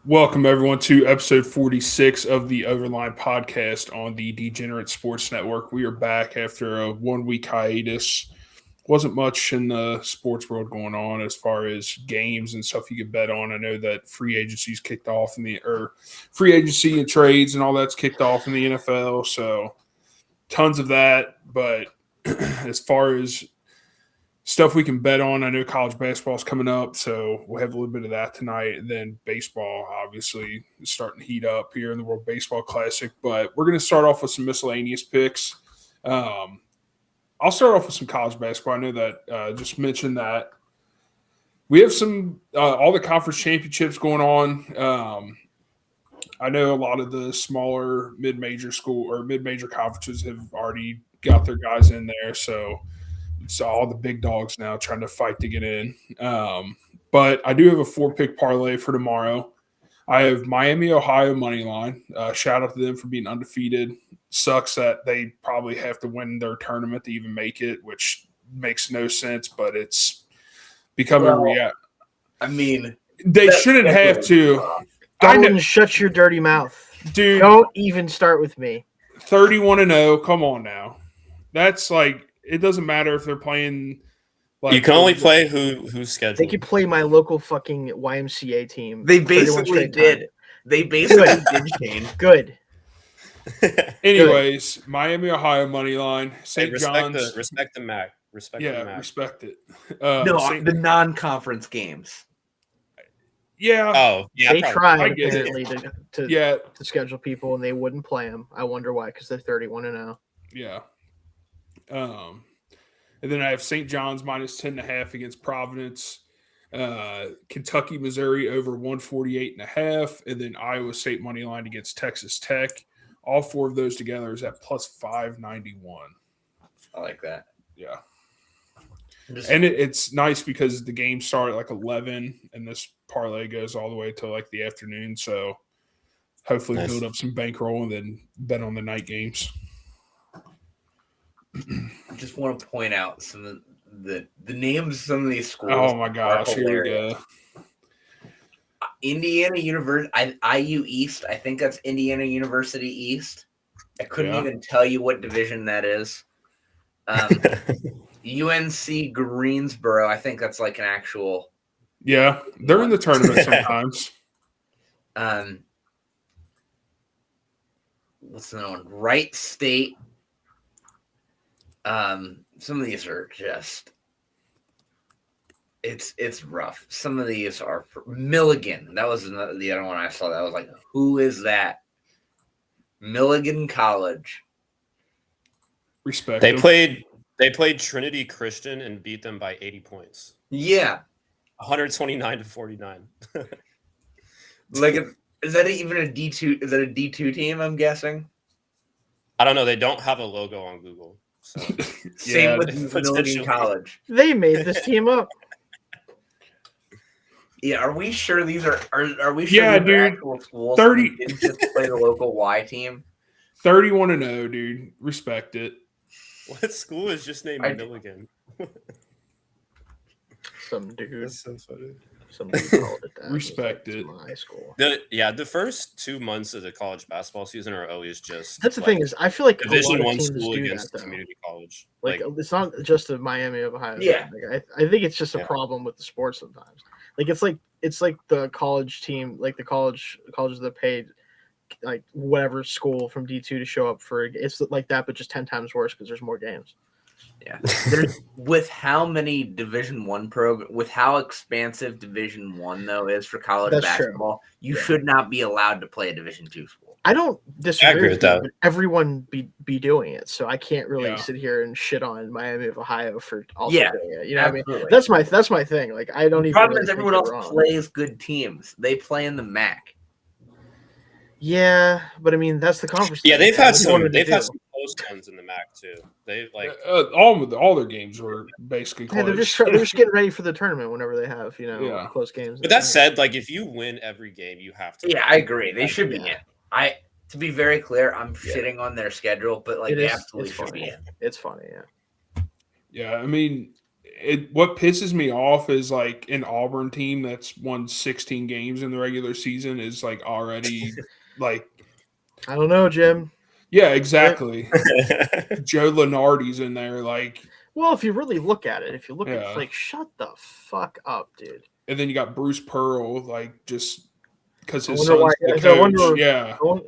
Welcome, everyone, to episode 46 of the Line podcast on the Degenerate Sports Network. We are back after a 1 week hiatus. Wasn't much in the sports world going on as far as games and stuff you could bet on. I know that free agency's kicked off free agency and trades and all that's kicked off in the NFL. So tons of that. But as far as stuff we can bet on, I know college basketball is coming up, so we'll have a little bit of that tonight. And then baseball, obviously, is starting to heat up here in the World Baseball Classic. But we're going to start off with some miscellaneous picks. I'll start off with some college basketball. I know that just mentioned that we have some all the conference championships going on. I know a lot of the smaller mid-major conferences have already got their guys in there, so it's all the big dogs now trying to fight to get in. But I do have a 4-pick parlay for tomorrow. I have Miami, Ohio money line. Shout out to them for being undefeated. Sucks that they probably have to win their tournament to even make it, which makes no sense, but it's becoming a reality. I mean, they shouldn't have to. Don't shut your dirty mouth. Dude, don't even start with me. 31-0. Come on now. That's like, it doesn't matter if they're playing. Like, you can only play who's scheduled. They could play my local fucking YMCA team. They basically did. They basically did, Shane. Good. Anyways, good. Miami, Ohio money line. St. John's. Respect the MAC. Respect it. The non-conference games. Yeah. Oh, yeah. They tried apparently to schedule people, and they wouldn't play them. I wonder why, because they're 31-0. Yeah. And then I have St. John's minus 10.5 against Providence. Kentucky, Missouri over 148.5, and then Iowa State money line against Texas Tech. All four of those together is at plus 591. I like that. Yeah. And it's nice because the games start at like 11, and this parlay goes all the way till like the afternoon. So hopefully build up some bankroll and then bet on the night games. I just want to point out some of the names of some of these schools. Oh my gosh, here we go. Indiana University, IU East. I think that's Indiana University East. I couldn't even tell you what division that is. UNC Greensboro. I think that's like an actual. Yeah, they're in the tournament sometimes. What's the one? Wright State. Some of these are just it's rough. Some of these are Milligan. That was the other one I saw. That was like, who is that? Milligan College. Respect. They played Trinity Christian and beat them by 80 points. Yeah. 129-49. Like, is that even a D2? Is that a D2 team, I'm guessing? I don't know. They don't have a logo on Google. So. Same with Milligan College. They made this team up. Yeah, are we sure these are we sure these are actual schools? 30 didn't just play the local Y team. 31-0, dude. Respect it. What school is just named Milligan? Some dude. That's so funny. Some dude called it that. Respect it. High school. The first 2 months of the college basketball season are always just. That's the thing is, I feel like Division I school against community college. Like it's not just a Miami of Ohio. Yeah, like, I think it's just a problem with the sport sometimes. Like it's like the college team, like the colleges that paid like whatever school from D2 to show up for. It's like that, but just 10 times worse because there's more games. Yeah, with how many Division I with how expansive Division I though is for college basketball, you should not be allowed to play a Division II school. I don't disagree with that. But everyone be doing it, so I can't really sit here and shit on Miami of Ohio for also doing it. You know what I mean? That's my thing. Like I don't even. The problem is everyone else plays good teams. They play in the MAC. Yeah, but I mean that's the conference. Yeah, they've had some close ones in the MAC too. They like all their games were basically close. Yeah, they're just getting ready for the tournament whenever they have close games. But that said, like if you win every game, you have to. Yeah, I agree. They should be in. To be very clear, I'm shitting on their schedule, but like they absolutely should be in. It's funny, yeah. Yeah, I mean, what pisses me off is like an Auburn team that's won 16 games in the regular season is like already like I don't know, Jim. yeah, exactly. Joe Lenardi's in there, like. Well, if you really look at it, at it, like, shut the fuck up, dude. And then you got Bruce Pearl, like, just because his son's the coach.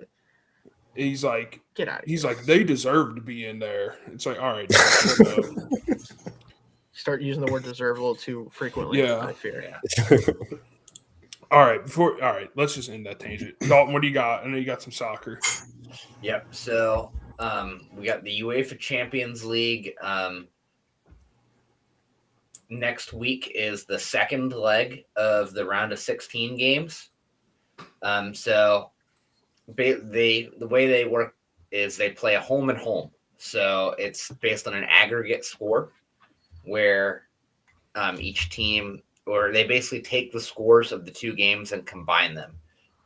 He's like, get out of here. He's like, they deserve to be in there. It's like, all right, start using the word deserve a little too frequently. Yeah, I fear. Yeah. All right, let's just end that tangent. Dalton, what do you got? I know you got some soccer. Yep. So we got the UEFA Champions League. Next week is the second leg of the round of 16 games. So the way they work is they play a home and home. So it's based on an aggregate score where each team, or they basically take the scores of the two games and combine them.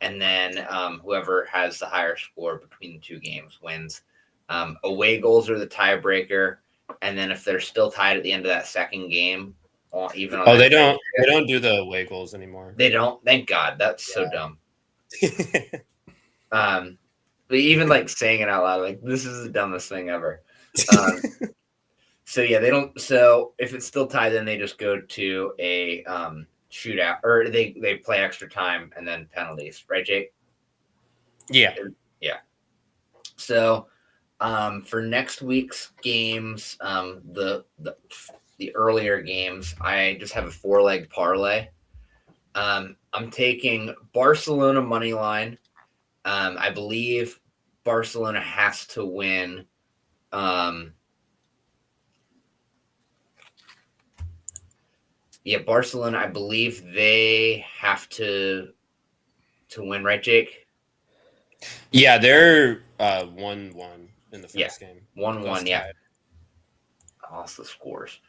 And then whoever has the higher score between the two games wins. Away goals are the tiebreaker. And then if they're still tied at the end of that second game, even on they don't do the away goals anymore. They don't. Thank God. That's so dumb. But even like saying it out loud, like this is the dumbest thing ever. So yeah, they don't. So if it's still tied, then they just go to a shootout, or they play extra time and then penalties, right, Jake? Yeah. So for next week's games, the earlier games, I just have a 4-leg parlay. I'm taking Barcelona money line. I believe Barcelona has to win. Barcelona, I believe they have to win, right, Jake? Yeah, they're 1-1 in the first game. 1-1, yeah. I lost the scores.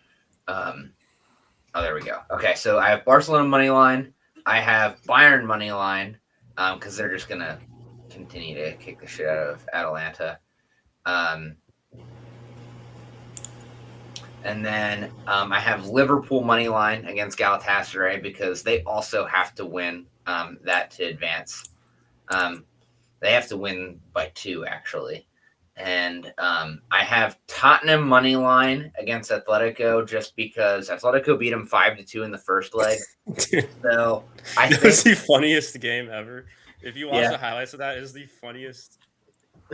There we go. Okay, so I have Barcelona money line. I have Bayern money line because they're just gonna continue to kick the shit out of Atalanta. And then I have Liverpool money line against Galatasaray because they also have to win that to advance. They have to win by 2, actually. And I have Tottenham money line against Atletico just because Atletico beat them 5-2 in the first leg. So I think was the funniest game ever. If you watch the highlights of that, it is the funniest.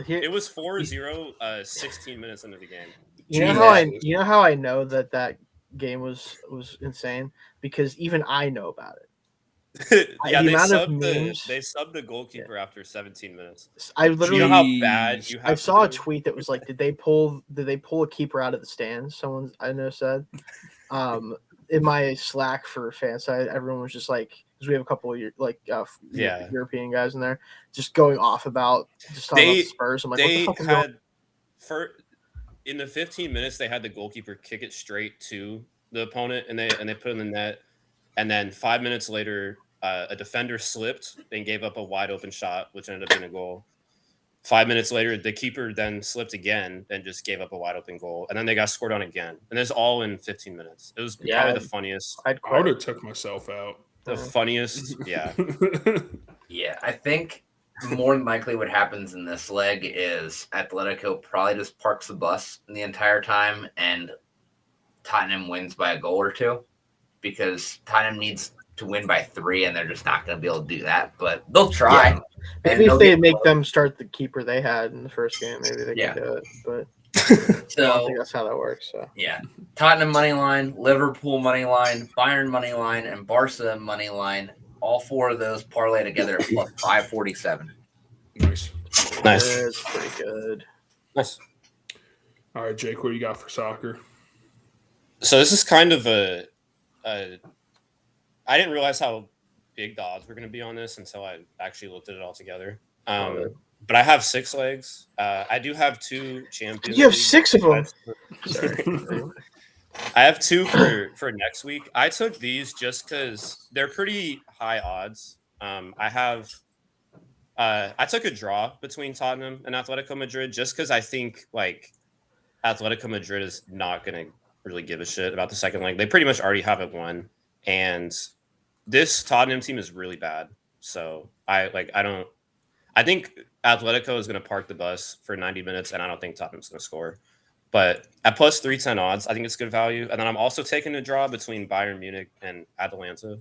It was 4-0, 16 minutes into the game. You know how I know that game was insane? Because even I know about it. Yeah, they subbed the goalkeeper after 17 minutes. I literally, you know how bad you have I saw to a tweet that was like, did they pull a keeper out of the stands? Someone I know said. In my Slack for fan side, everyone was just like, because we have a couple of European guys in there, just going off about talking about the Spurs. I'm like, what the fuck is going on? In the 15 minutes, they had the goalkeeper kick it straight to the opponent, and they put it in the net. And then 5 minutes later, a defender slipped and gave up a wide open shot, which ended up being a goal. 5 minutes later, the keeper then slipped again and just gave up a wide open goal. And then they got scored on again. And it's all in 15 minutes. It was probably the funniest. I would have took myself out. The funniest, yeah. Yeah, I think more than likely what happens in this leg is Atletico probably just parks the bus the entire time and Tottenham wins by a goal or 2 because Tottenham needs to win by 3 and they're just not going to be able to do that, but they'll try. Yeah. Maybe if they make them start the keeper they had in the first game, maybe they can do it, but so, I don't think that's how that works. So yeah, Tottenham money line, Liverpool money line, Bayern money line, and Barca money line. All 4 of those parlay together at plus 547. Nice. It's pretty good. Nice. All right, Jake, what do you got for soccer? So this is kind of I didn't realize how big the odds were going to be on this until I actually looked at it all together. But I have 6 legs. I do have 2 champions. You have 6 of them. Sorry. I have 2 for next week. I took these just because they're pretty high odds. I took a draw between Tottenham and Atletico Madrid just because I think like Atletico Madrid is not going to really give a shit about the second leg. They pretty much already have it won, and this Tottenham team is really bad. So I think Atletico is going to park the bus for 90 minutes, and I don't think Tottenham's going to score. But at plus 310 odds, I think it's good value. And then I'm also taking a draw between Bayern Munich and Atalanta.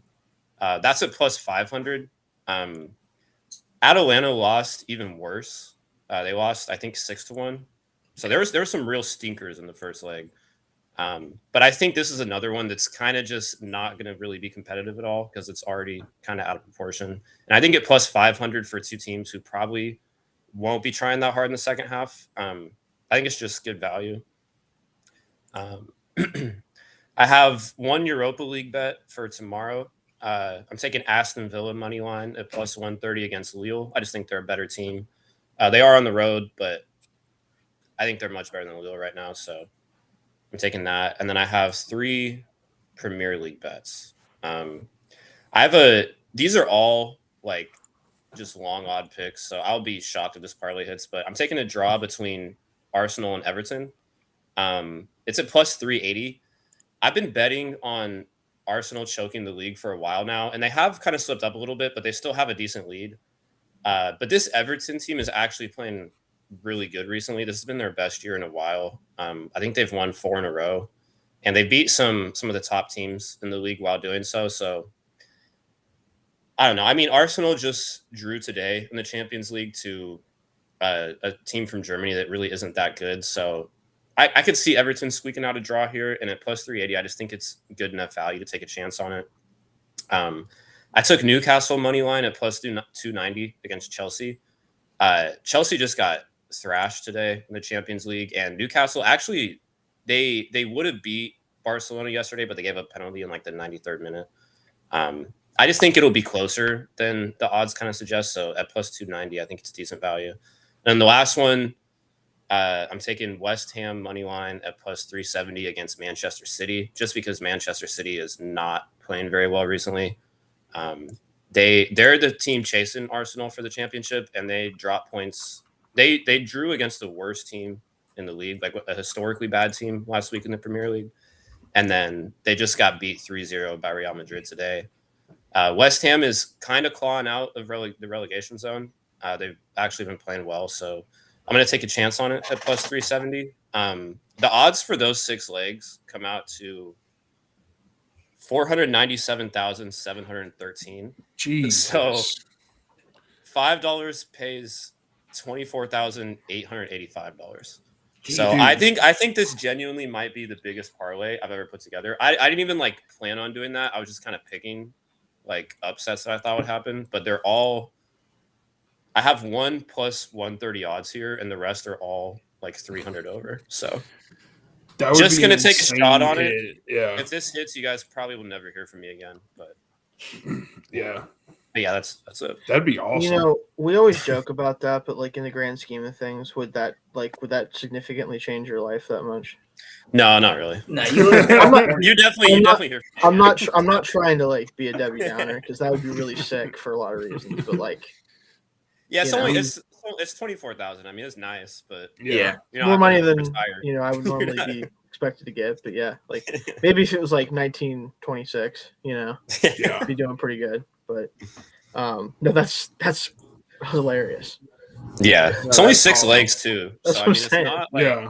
That's at plus 500. Atalanta lost even worse. They lost, I think, 6-1. So there were some real stinkers in the first leg. But I think this is another one that's kind of just not going to really be competitive at all because it's already kind of out of proportion. And I think at plus 500 for two teams who probably won't be trying that hard in the second half. I think it's just good value. I have one Europa League bet for tomorrow. I'm taking Aston Villa money line at plus 130 against Lille. I just think they're a better team. They are on the road, but I think they're much better than Lille right now. So I'm taking that. And then I have 3 Premier League bets. These are all like just long odd picks. So I'll be shocked if this parlay hits, but I'm taking a draw between Arsenal and Everton. It's at plus 380. I've been betting on Arsenal choking the league for a while now, and they have kind of slipped up a little bit, but they still have a decent lead. But this Everton team is actually playing really good recently. This has been their best year in a while. I think they've won 4 in a row, and they beat some of the top teams in the league while doing so. So I don't know. I mean, Arsenal just drew today in the Champions League to a team from Germany that really isn't that good. So I could see Everton squeaking out a draw here, and at plus 380, I just think it's good enough value to take a chance on it. I took Newcastle money line at plus 290 against Chelsea. Chelsea just got thrashed today in the Champions League, and Newcastle actually they would have beat Barcelona yesterday, but they gave up a penalty in like the 93rd minute. I just think it'll be closer than the odds kind of suggest. So at plus 290, I think it's decent value. And the last one, I'm taking West Ham money line at plus 370 against Manchester City, just because Manchester City is not playing very well recently. They're the team chasing Arsenal for the championship, and they drop points. They drew against the worst team in the league, like a historically bad team last week in the Premier League. And then they just got beat 3-0 by Real Madrid today. West Ham is kind of clawing out of the relegation zone. They've actually been playing well, so I'm going to take a chance on it at plus 370. The odds for those 6 legs come out to 497,713. Jesus. So $5 pays $24,885. So I think this genuinely might be the biggest parlay I've ever put together. I didn't even like plan on doing that. I was just kind of picking like upsets that I thought would happen, but they're all. I have 1 plus 130 odds here, and the rest are all like 300 over. So just gonna take a shot on it. Yeah. If this hits, you guys probably will never hear from me again. But yeah. But yeah, that's it. That'd be awesome. You know, we always joke about that, but like in the grand scheme of things, would that significantly change your life that much? No, not really. No, you definitely hear. I'm not trying to like be a Debbie Downer because that would be really sick for a lot of reasons. But like, yeah, it's 24,000. I mean, it's nice, but yeah, more money than I would normally be expected to get. But yeah, like maybe if it was like 1926, yeah, be doing pretty good. But no, that's hilarious. Yeah, it's only 6 legs too. That's so what I mean, I'm saying. It's not like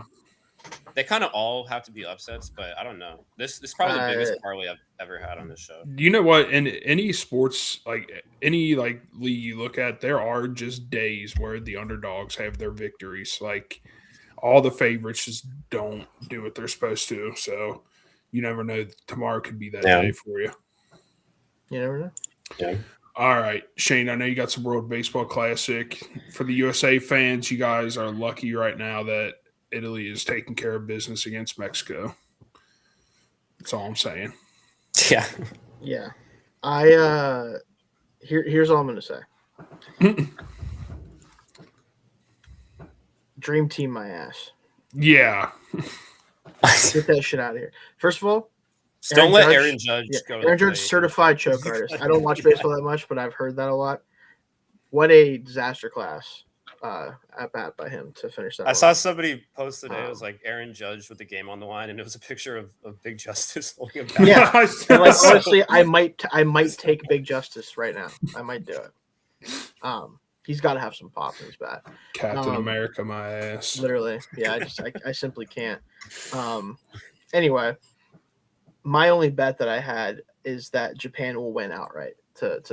they kind of all have to be upsets, but I don't know. This is probably the biggest parlay I've ever had on this show. You know what? In any sports, like any like league you look at, there are just days where the underdogs have their victories. Like all the favorites just don't do what they're supposed to. So you never know. Tomorrow could be that day for you. You never know. Yeah. All right, Shane, I know you got some World Baseball Classic. For the USA fans, you guys are lucky right now that Italy is taking care of business against Mexico. That's all I'm saying. Yeah. Yeah. Here's all I'm going to say. Dream team my ass. Yeah. Get that shit out of here. First of all, don't let Aaron Judge go. Aaron Judge, certified choke artist. I don't watch baseball that much, but I've heard that a lot. What a disaster class at bat by him to finish that. I saw somebody post today. It was like Aaron Judge with the game on the line, and it was a picture of Big Justice holding a bat. Yeah, and like honestly, I might take Big Justice right now. I might do it. He's got to have some pop in his bat. Captain America, my ass. Literally, yeah. I simply can't. Anyway, my only bet that I had is that Japan will win outright.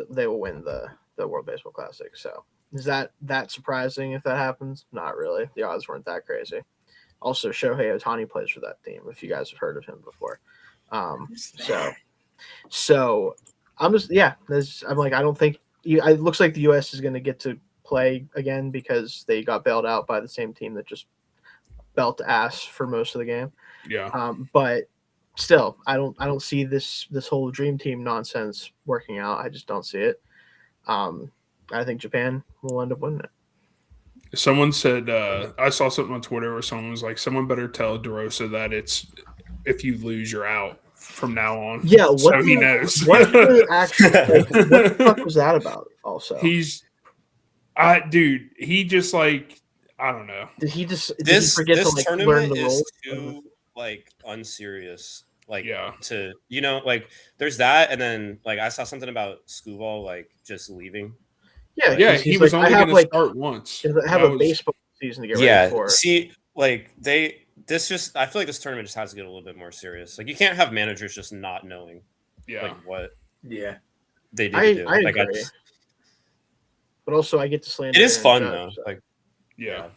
They will win the World Baseball Classic. So is that surprising if that happens? Not really. The odds weren't that crazy. Also, Shohei Ohtani plays for that team. If you guys have heard of him before, so I'm just I'm like I don't think it looks like the U.S. is going to get to play again because they got bailed out by the same team that just belt ass for most of the game. Yeah. But still, I don't see this whole dream team nonsense working out. I just don't see it. I think Japan will end up winning it. Someone said I saw something on Twitter where someone was like, "Someone better tell DeRosa that it's if you lose, you're out from now on." Yeah, he knows. What the fuck was that about? Also, he just like I don't know. Did he forget to like learn the role? Too like unserious. Like yeah. To like there's that, and then like I saw something about Skubal like just leaving. Yeah, he was only going to start once. I have a baseball season to get ready for. See, like I feel like this tournament just has to get a little bit more serious. Like you can't have managers just not knowing, like what they need to do. I like agree. But also, I get to slander. It is fun though. So. Like yeah.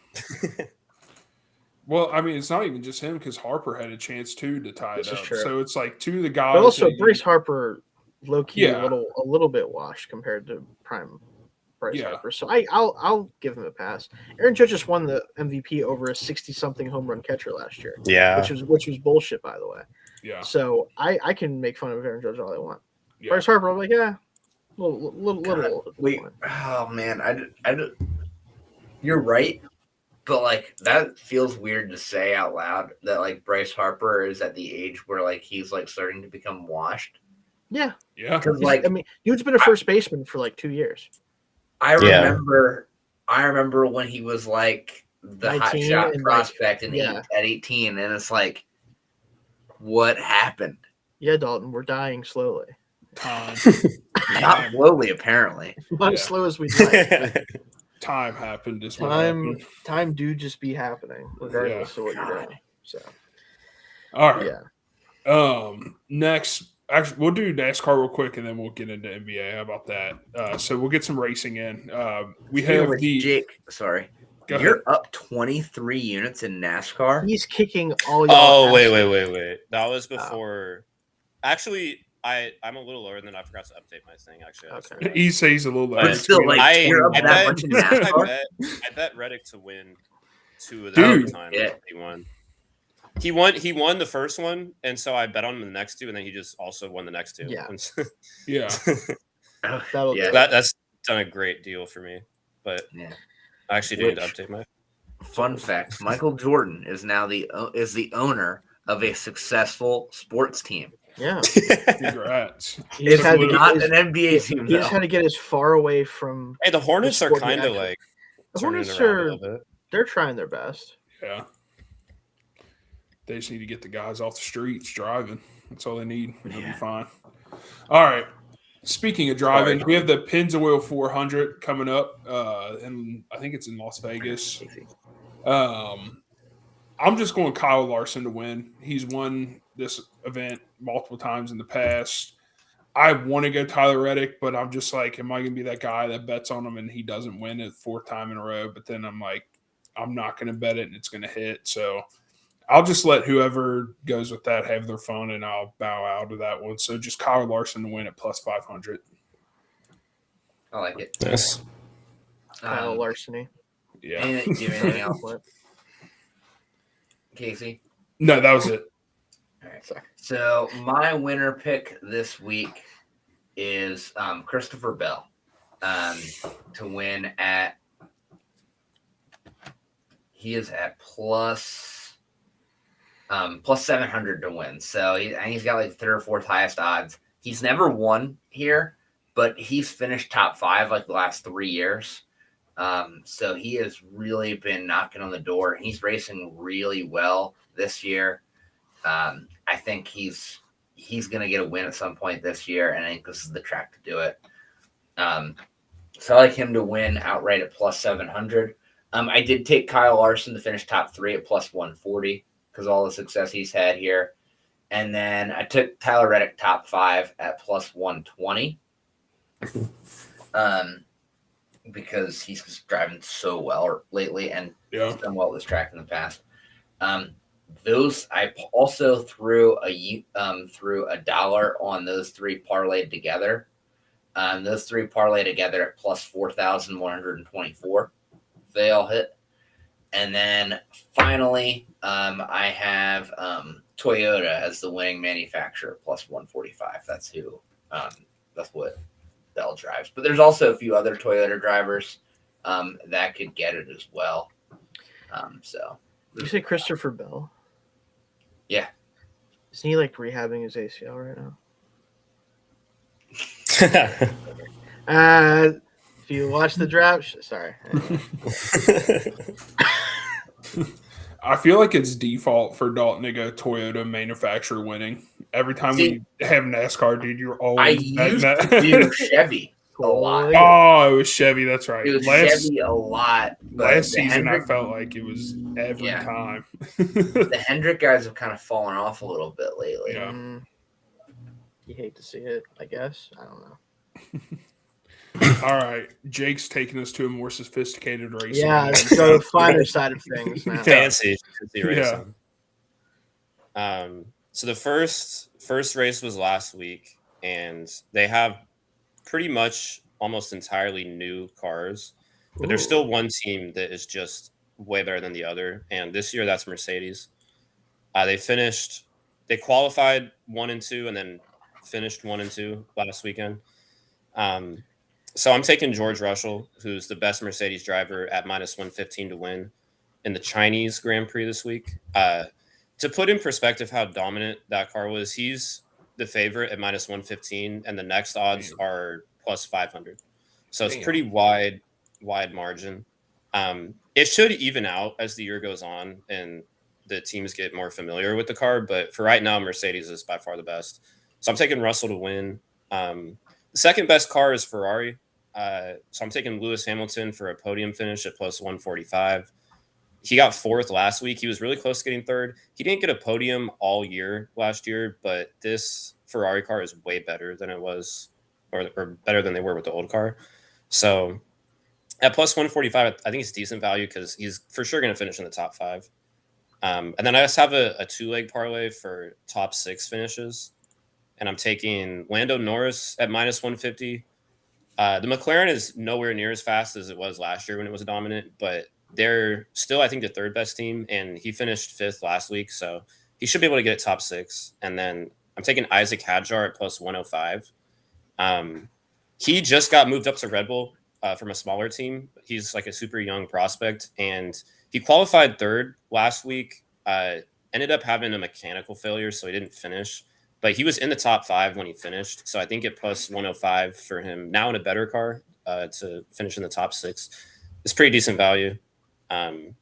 Well, I mean, it's not even just him because Harper had a chance too to tie it up. True. So it's like two of the guys. But also, Bryce Harper, low key, a little bit washed compared to prime Bryce Harper. So I'll give him a pass. Aaron Judge just won the MVP over a 60-something home run catcher last year. Yeah, which was bullshit, by the way. Yeah. So I can make fun of Aaron Judge all I want. Yeah. Bryce Harper, I'm like, little. Wait, oh man, I you're right. But, like, that feels weird to say out loud that, like, Bryce Harper is at the age where, like, he's, like, starting to become washed. Yeah. Yeah. Because, like, I mean, dude's been a first baseman for, like, 2 years. I remember when he was, like, the hot shot prospect at 18, and it's like, what happened? Yeah, Dalton, we're dying slowly. Time. Not slowly, apparently. Not as slow as we'd like. Time happened. Time do just be happening regardless of what you're doing. So, all right. Yeah. Next, actually, we'll do NASCAR real quick, and then we'll get into NBA. How about that? So we'll get some racing in. We have Jake. Sorry, you're up 23 units in NASCAR. He's kicking all. Oh wait! That was before. Actually. I'm a little lower than I forgot to update my thing. Actually, okay. He says a little lower. But still, like, I bet Reddick to win 2 of the time. Yeah. He won the first one, and so I bet on him the next 2, and then he just also won the next 2. Yeah. That's done a great deal for me. But I actually need to update my. Fun fact: Michael Jordan is now the owner of a successful sports team. Yeah, congrats. It's not an NBA team. He just had to get as far away from. Hey, the Hornets are kind of like. The Hornets are. They're trying their best. Yeah. They just need to get the guys off the streets driving. That's all they need. They'll be fine. All right. Speaking of driving, we have the Pennzoil 400 coming up, and I think it's in Las Vegas. I'm just going Kyle Larson to win. He's won this event multiple times in the past. I want to go Tyler Reddick, but I'm just like, am I going to be that guy that bets on him and he doesn't win it 4th time in a row? But then I'm like, I'm not going to bet it and it's going to hit. So I'll just let whoever goes with that have their fun and I'll bow out of that one. So just Kyle Larson to win at plus 500. I like it. Yes. Kyle Larson-y. Yeah. Anything else? Casey? No, that was it. All right. So my winner pick this week is Christopher Bell to win at. He is at plus 700 to win. So he's got like 3rd or 4th highest odds. He's never won here, but he's finished top 5 like the last 3 years. So he has really been knocking on the door. He's racing really well this year. I think he's going to get a win at some point this year, and I think this is the track to do it. So I like him to win outright at plus 700. I did take Kyle Larson to finish top 3 at plus 140 because all the success he's had here. And then I took Tyler Reddick top 5 at plus 120. Because he's just driving so well lately and he's done well with this track in the past. Those I also threw a $1 on those 3 parlayed together. Those 3 parlay together at plus 4,124. They all hit. And then finally, I have Toyota as the winning manufacturer plus 145. That's what Bell drives. But there's also a few other Toyota drivers that could get it as well. So you say Christopher Bell? Yeah. Isn't he like rehabbing his ACL right now? If you watch the draft, sorry. I feel like it's default for Dalton to go Toyota manufacturer winning. Every time we have NASCAR, dude, you're always used to do Chevy a lot. Oh, it was Chevy. That's right. It was Chevy a lot. Last season, I felt like it was every time. The Hendrick guys have kind of fallen off a little bit lately. Yeah. You hate to see it, I guess. I don't know. All right, Jake's taking us to a more sophisticated race. Yeah, so the finer side of things now. Fancy racing. So the first race was last week, and they have pretty much almost entirely new cars, but there's still one team that is just way better than the other, and this year that's Mercedes. They qualified 1 and 2, and then finished 1 and 2 last weekend. So I'm taking George Russell, who's the best Mercedes driver, at minus 115 to win in the Chinese Grand Prix this week. To put in perspective how dominant that car was, he's the favorite at minus 115, and the next odds are plus 500. So it's pretty wide margin. It should even out as the year goes on and the teams get more familiar with the car. But for right now, Mercedes is by far the best. So I'm taking Russell to win. The second best car is Ferrari. So I'm taking Lewis Hamilton for a podium finish at plus 145. He got 4th last week. He was really close to getting 3rd. He didn't get a podium all year last year, but this Ferrari car is way better than it was, or better than they were with the old car. So at plus 145, I think it's decent value because he's for sure going to finish in the top 5. And then I just have a 2-leg parlay for top 6 finishes. And I'm taking Lando Norris at minus 150. The McLaren is nowhere near as fast as it was last year when it was dominant, but they're still, I think, the 3rd best team, and he finished 5th last week, so he should be able to get top 6. And then I'm taking Isaac Hadjar at plus 105. He just got moved up to Red Bull from a smaller team. He's like a super young prospect, and he qualified 3rd last week. Ended up having a mechanical failure, so he didn't finish. But he was in the top 5 when he finished, so I think at plus 105 for him now in a better car to finish in the top 6 is pretty decent value. But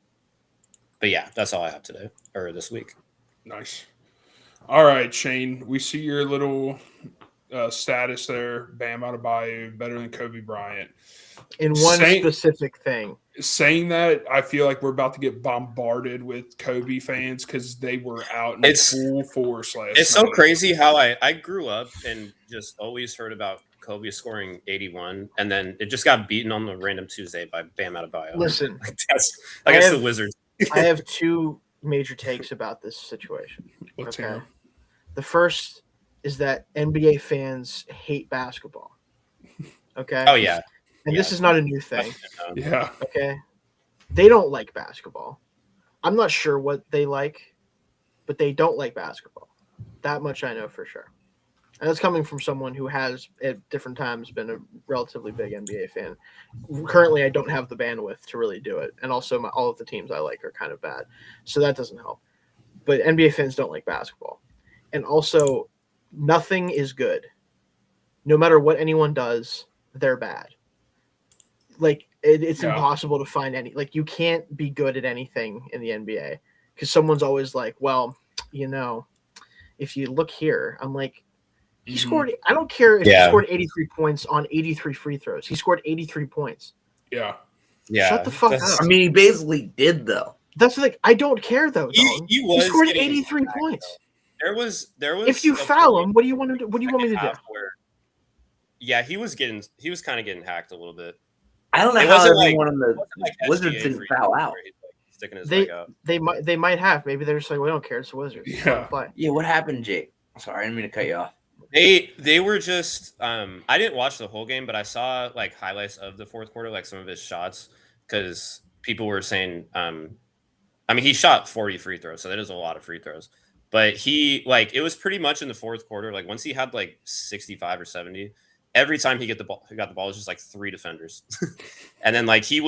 yeah, that's all I have today or this week. Nice. All right, Shane, we see your little status there. Bam Adebayo, better than Kobe Bryant. In one specific thing. Saying that, I feel like we're about to get bombarded with Kobe fans because they were out in full force last night. It's so crazy how I grew up and just always heard about Kobe scoring 81, and then it just got beaten on the random Tuesday by Bam Adebayo. Listen, that's the Wizards. I have 2 major takes about this situation. Let's hear. The first is that NBA fans hate basketball. Okay. Oh yeah. And this is not a new thing. Yeah. Okay. They don't like basketball. I'm not sure what they like, but they don't like basketball. That much I know for sure. And that's coming from someone who has at different times been a relatively big NBA fan. Currently, I don't have the bandwidth to really do it. And also all of the teams I like are kind of bad. So that doesn't help. But NBA fans don't like basketball. And also, nothing is good. No matter what anyone does, they're bad. it's impossible to find any. Like, you can't be good at anything in the NBA because someone's always like, well, if you look here, I'm like, he scored. I don't care if he scored 83 points on 83 free throws. He scored 83 points. Yeah. Shut the fuck up. I mean, he basically did though. That's the thing. I don't care though. He scored 83 points. There was. If you foul him, what do you want to do? What do you want me to do? Yeah, he was kind of getting hacked a little bit. I don't know how everyone in the Wizards didn't foul out. Sticking his leg out. They might have. Maybe they're just like, we don't care. It's the Wizards. Yeah. Yeah. What happened, Jake? Sorry, I didn't mean to cut you off. They were just. I didn't watch the whole game, but I saw like highlights of the fourth quarter, like some of his shots, because people were saying. I mean, he shot 40 free throws, so that is a lot of free throws. But it was pretty much in the fourth quarter. Like once he had like 65 or 70, every time he got the ball, it was just like 3 defenders. And then like he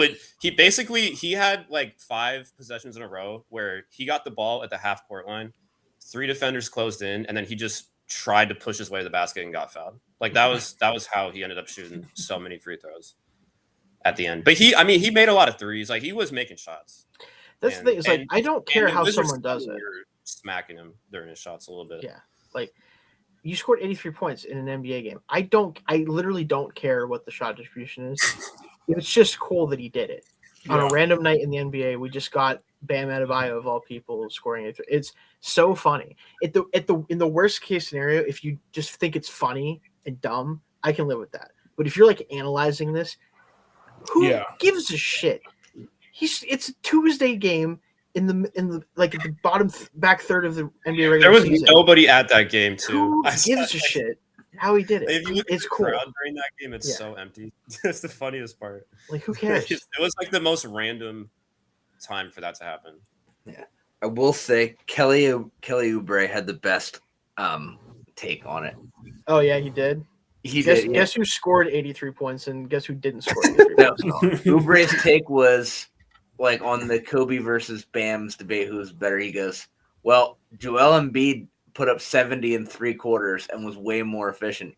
had like 5 possessions in a row where he got the ball at the half court line, 3 defenders closed in, and then he just tried to push his way to the basket and got fouled. Like that was how he ended up shooting so many free throws at the end. But he made a lot of threes. Like he was making shots. That's the thing. It's like, I don't care how someone does it. Smacking him during his shots a little bit. Yeah. Like, you scored 83 points in an NBA game. I literally don't care what the shot distribution is. It's just cool that he did it. On a random night in the NBA, we just got Bam Adebayo, of all people, scoring 83. It's so funny. In the worst case scenario, if you just think it's funny and dumb, I can live with that. But if you're like analyzing this, who gives a shit? It's a Tuesday game in the like at the bottom back third of the NBA regular season. There was nobody at that game too. Who gives a shit how he did it? If you look it's at the cool. crowd during that game, it's so empty. That's the funniest part. Like, who cares? It was like the most random time for that to happen. Yeah, I will say Kelly Oubre had the best take on it. Oh yeah, he did. Guess who scored 83 points and guess who didn't score 83 points? Oubre's take was like on the Kobe versus Bam's debate, who's better. He goes, well, Joel Embiid put up 70 in 3 quarters and was way more efficient.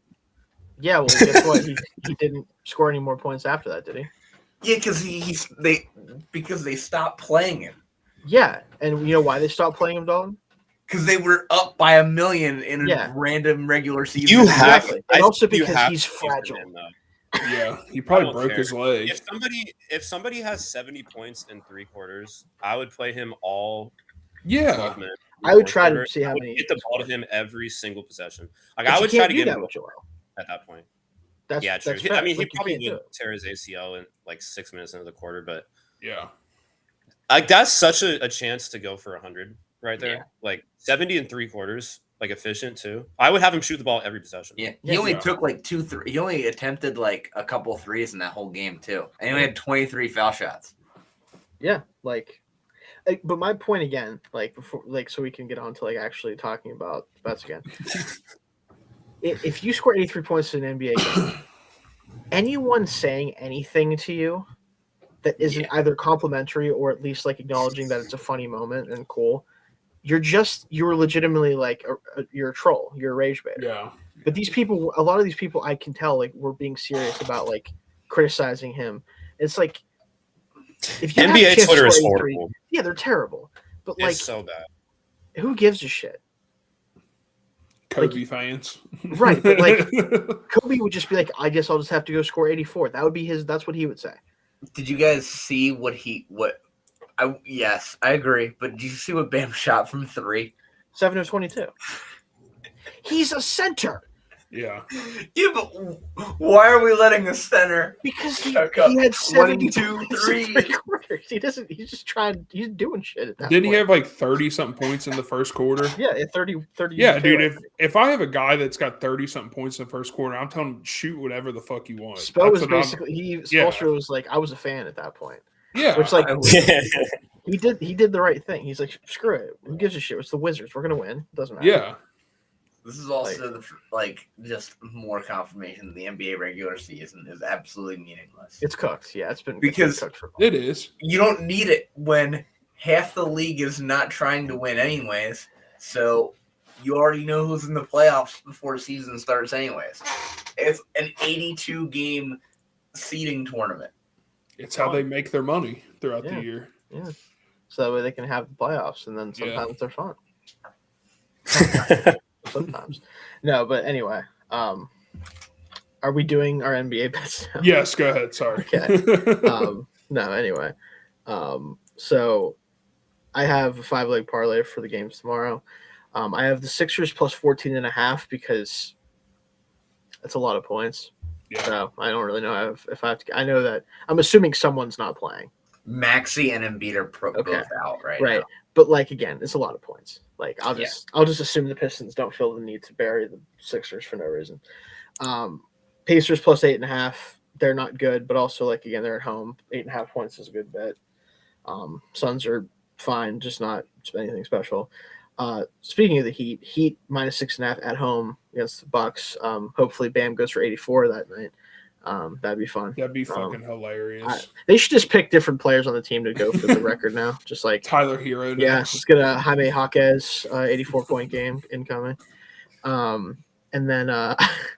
Yeah, well, guess what? He didn't score any more points after that, did he? Yeah, because they stopped playing him. Yeah, and you know why they stopped playing him, Dalton? Because they were up by 1 million in a random regular season. You have to. And also because he's fragile. Yeah, he probably broke his leg. If somebody has 70 points in 3 quarters, I would play him all. 12 minutes. I would try to see how many. Get the ball to him every single possession. Like I would try to get him at that point. True. That's I mean, he probably would tear his ACL in like 6 minutes into the quarter, but like that's such a chance to go for 100 right there. Yeah. Like 70 in 3 quarters. Like efficient too. I would have him shoot the ball every possession. Yeah, he only took like 2-3. He only attempted like a couple threes in that whole game too, and he only had 23 foul shots. Yeah, but my point again, before, so we can get on to actually talking about bets again. If you score 83 points in an NBA game, anyone saying anything to you that isn't either complimentary or at least acknowledging that it's a funny moment and cool. You're legitimately you're a troll. You're a rage baiter. Yeah. But a lot of these people, I can tell were being serious about criticizing him. It's if you NBA Twitter is horrible. Yeah, they're terrible. But it's so bad. Who gives a shit? Kobe fans. Right. But Kobe would just be I guess I'll just have to go score 84. That would be that's what he would say. Did you guys see yes, I agree. But did you see what Bam shot from 3? 7 of 22. He's a center. Yeah. Yeah, but why are we letting a center? Because he had 72 threes. He's just trying. He's doing shit at that Didn't point. he have 30-something points in the first quarter? Yeah, 30. Yeah, dude. If I have a guy that's got 30-something points in the first quarter, I'm telling him shoot whatever the fuck you want. Spo was basically Spoelstra was I was a fan at that point. Yeah, which he did the right thing. He's screw it. Who gives a shit? It's the Wizards. We're gonna win. Doesn't matter. Yeah. This is also just more confirmation that the NBA regular season is absolutely meaningless. It's cooked. Yeah, it's been cooked for it is. You don't need it when half the league is not trying to win anyways. So you already know who's in the playoffs before the season starts anyways. It's an 82 game seeding tournament. It's how they make their money throughout the year. Yeah. So that way they can have the playoffs, and then sometimes they're fun. Sometimes. No, but anyway, are we doing our NBA bets now? Yes, go ahead. Sorry. Okay. No, anyway. So I have a 5-leg parlay for the games tomorrow. I have the Sixers plus 14.5 because that's a lot of points. Yeah. So I don't really know if I have to. I know that I'm assuming someone's not playing. Maxey and Embiid are both out right now. But like again, it's a lot of points. Like I'll just assume the Pistons don't feel the need to bury the Sixers for no reason. Pacers plus 8.5. They're not good, but also like again, they're at home. 8.5 points is a good bet. Suns are fine, just not anything special. Speaking of the Heat minus 6.5 at home against the Bucks. Hopefully Bam goes for 84 that night. That'd be fun. That'd be fucking hilarious. They should just pick different players on the team to go for the record now. Just like Tyler Hero. Yeah, let's get a Jaime Jaquez 84-point game incoming. And then I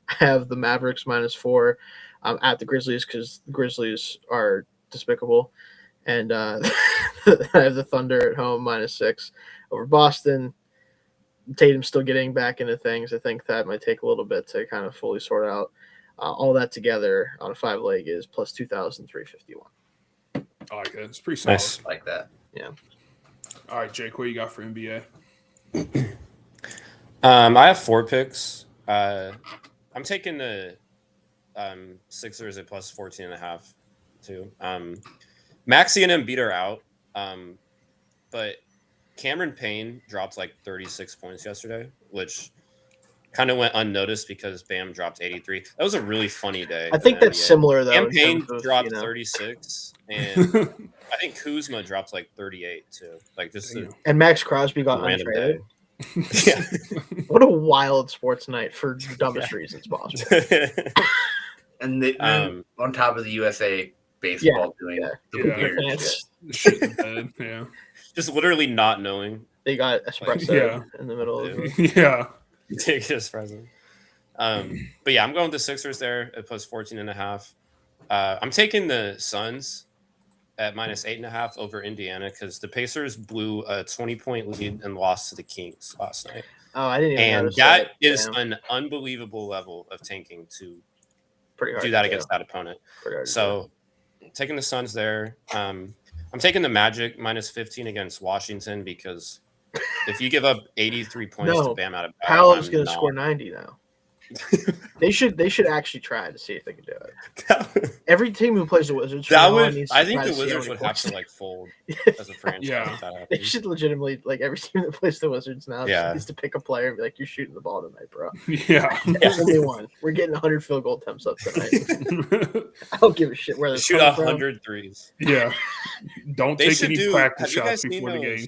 have the Mavericks minus 4 at the Grizzlies because the Grizzlies are despicable. And I have the Thunder at home minus 6 over Boston. Tatum's still getting back into things. I think that might take a little bit to kind of fully sort out. All that together on a 5-leg is plus 2,351. I like that. It's pretty solid. Nice. Like that. Yeah. All right, Jake, what you got for NBA? I have 4 picks. I'm taking the Sixers at plus 14.5 too. Maxey and Embiid are out, but Cameron Payne dropped like 36 points yesterday, which kind of went unnoticed because Bam dropped 83. That was a really funny day. I think that's similar though. Cam Payne dropped 36, and I think Kuzma dropped like 38 too. Like just and Max Crosby got random untraded. Yeah. What a wild sports night for the dumbest reasons possible. And on top of the USA baseball doing the weird shit. Yeah. Just literally not knowing. They got espresso in the middle of it. Yeah. Take his present. But yeah, I'm going with the Sixers there at plus 14.5. I'm taking the Suns at minus 8.5 over Indiana because the Pacers blew a 20-point lead and lost to the Kings last night. Oh, I didn't even notice that is an unbelievable level of tanking to do that against that opponent. So taking the Suns there. I'm taking the Magic minus 15 against Washington because if you give up 83 points to Bam out of Powell is going to score 90 now. They should actually try to see if they can do it. Every team who plays the Wizards, I think the Wizards would have to like fold as a franchise. They should legitimately every team that plays the Wizards now needs to pick a player and be like, "You're shooting the ball tonight, bro." Yeah, only one. We're getting 100 field goal attempts up tonight. I don't give a shit where they shoot 100 threes. Yeah, don't take any practice shots before the game.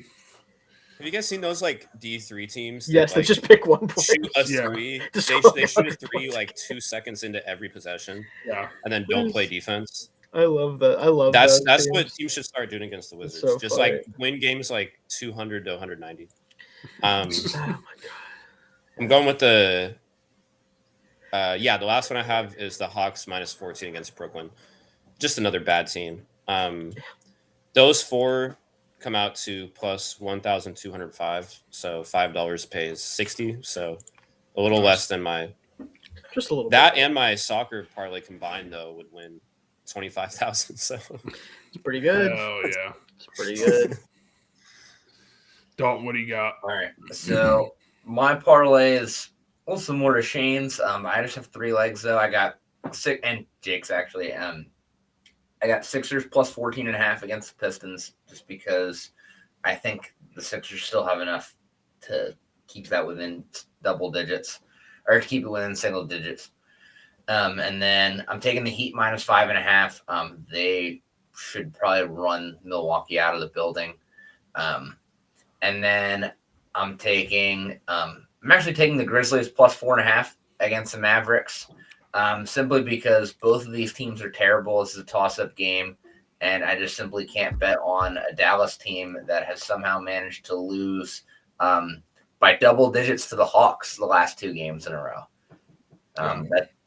Have you guys seen those like D3 teams? Yes, they just pick one player. Shoot a three. They shoot a 3 like 2 seconds into every possession. Yeah, and then don't play defense. I love that. I love that's what teams should start doing against the Wizards. So just like win games like 200 to 190. Oh my god! I'm going with the. The last one I have is the Hawks minus 14 against Brooklyn. Just another bad team. Those 4 come out to plus 1,205. So $5 pays 60. So a little less than my. Just a little. That and my soccer parlay combined though would win 25,000. So it's pretty good. Oh yeah, it's pretty good. Dalton, what do you got? All right, so my parlay is also more to Shane's. I just have 3 legs though. I got 6 and Jake's actually. I got Sixers plus 14.5 against the Pistons just because I think the Sixers still have enough to keep that within double digits or to keep it within single digits. And then I'm taking the Heat minus 5.5. They should probably run Milwaukee out of the building. And then I'm actually taking the Grizzlies plus 4.5 against the Mavericks. Simply because both of these teams are terrible. This is a toss-up game, and I just simply can't bet on a Dallas team that has somehow managed to lose by double digits to the Hawks the last 2 games in a row.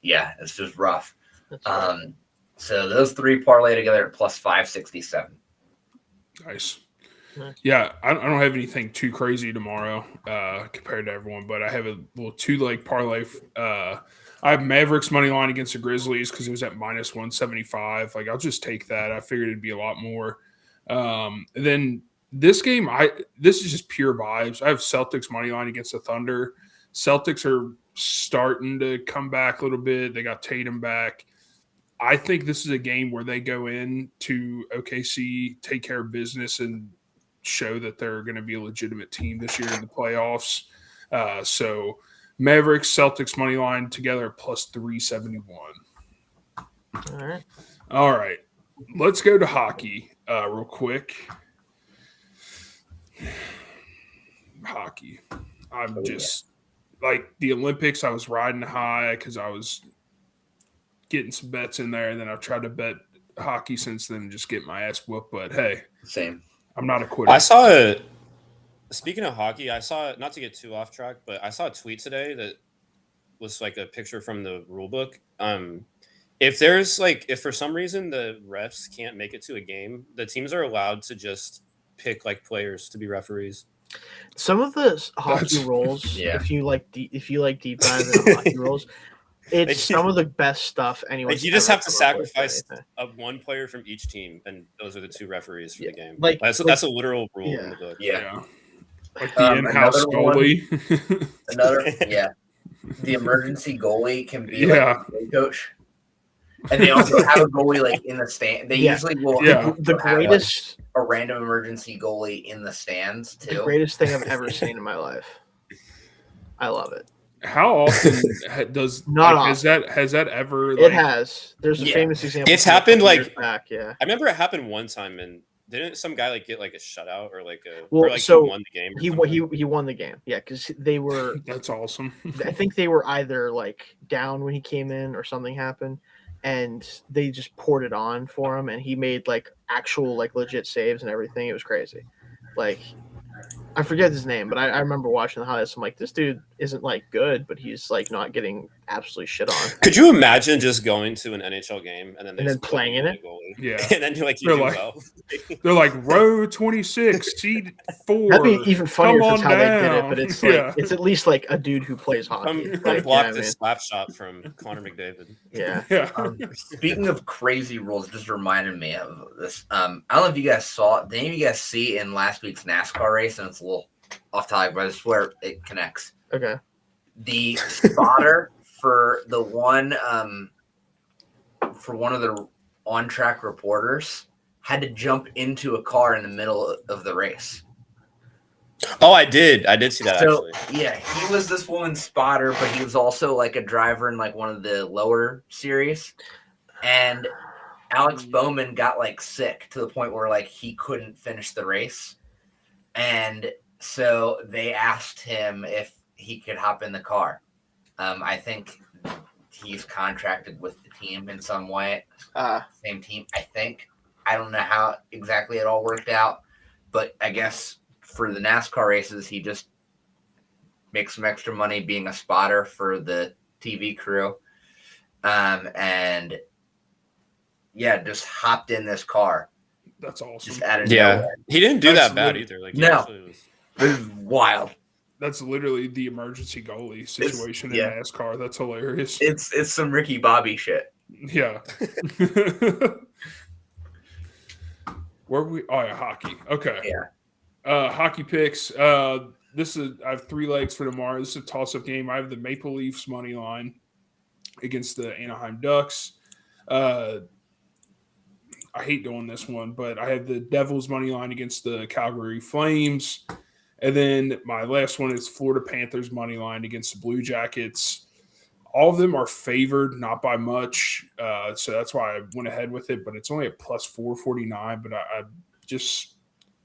It's just rough. So those three parlay together at plus 567. Nice. Nice. Yeah, I don't have anything too crazy tomorrow compared to everyone, but I have a little 2-leg parlay. I have Mavericks money line against the Grizzlies because it was at minus 175. Like, I'll just take that. I figured it'd be a lot more. Then this game, this is just pure vibes. I have Celtics money line against the Thunder. Celtics are starting to come back a little bit. They got Tatum back. I think this is a game where they go in to OKC, take care of business, and show that they're going to be a legitimate team this year in the playoffs. So Mavericks, Celtics money line together plus 371. All right. Let's go to hockey real quick. Hockey. I'm just like the Olympics. I was riding high because I was getting some bets in there, and then I've tried to bet hockey since then and just get my ass whooped. But hey, same. I'm not a quitter. I saw speaking of hockey, I saw, not to get too off track, but I saw a tweet today that was like a picture from the rule book. If for some reason the refs can't make it to a game, the teams are allowed to just pick like players to be referees. Some of the hockey rules, if you like deep dive into hockey rules, it's some of the best stuff anyway. Like you just have to sacrifice one player from each team, and those are the 2 referees for the game. Like that's a literal rule in the book. Yeah. Like the in-house goalie. The emergency goalie can be like a coach. And they also have a goalie like in the stand. They usually will have a random emergency goalie in the stands too. The greatest thing I've ever seen in my life. I love it. How often has that ever? It has. There's a famous example. It's happened like back. Yeah, I remember it happened one time, and didn't some guy like get like a shutout or like a he won the game? He won the game. Yeah, because they were. That's awesome. I think they were either like down when he came in or something happened, and they just poured it on for him, and he made like actual like legit saves and everything. It was crazy. Like, I forget his name, but I remember watching the highlights. I'm like, this dude isn't like good, but he's like not getting absolutely shit on. Could you imagine just going to an NHL game and then playing in it? Yeah, and then they're like row 26, seed 4. That'd be even funnier if that's how they did it. But it's like it's at least like a dude who plays hockey. Come block this slap shot from Connor McDavid. Yeah. Speaking of crazy rules, just reminded me of this. I don't know if you guys saw it. Did any of you guys see in last week's NASCAR race? And it's a little off topic, but I swear it connects. Okay. The spotter for the one of the on-track reporters had to jump into a car in the middle of the race. Oh, I did see that actually. Yeah, he was this woman's spotter, but he was also like a driver in like one of the lower series. And Alex Bowman got like sick to the point where like he couldn't finish the race. And so they asked him if he could hop in the car. I think he's contracted with the team in some way. Same team, I think. I don't know how exactly it all worked out, but I guess for the NASCAR races, he just makes some extra money being a spotter for the TV crew. And yeah, just hopped in this car. That's awesome. Just out of nowhere. He didn't do that bad either. Like, it was wild. That's literally the emergency goalie situation in NASCAR. That's hilarious. It's some Ricky Bobby shit. Yeah. Where we? Oh yeah, hockey. Okay. Yeah. Hockey picks. I have 3 legs for tomorrow. This is a toss-up game. I have the Maple Leafs money line against the Anaheim Ducks. I hate doing this one, but I have the Devils money line against the Calgary Flames. And then my last one is Florida Panthers money line against the Blue Jackets. All of them are favored, not by much. So that's why I went ahead with it, but it's only at plus 449. But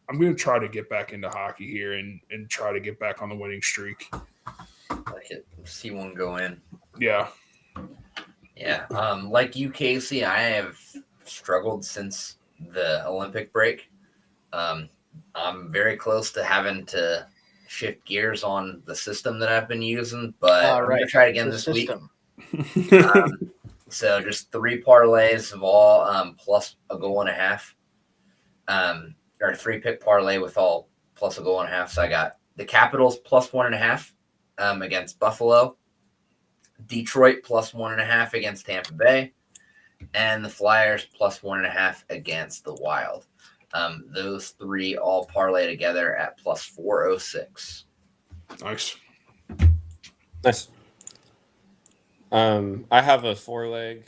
I'm going to try to get back into hockey here and try to get back on the winning streak. Like it, see one go in. Yeah. Yeah. Like you, Casey, I have struggled since the Olympic break. I'm very close to having to shift gears on the system that I've been using, but I'm going to try it again this week. So just 3 parlays of all plus a goal and a half. Or a 3-pick parlay with all plus a goal and a half. So I got the Capitals plus 1.5 against Buffalo, Detroit plus 1.5 against Tampa Bay, and the Flyers plus 1.5 against the Wild. Those 3 all parlay together at plus 406. Nice. I have a 4-leg.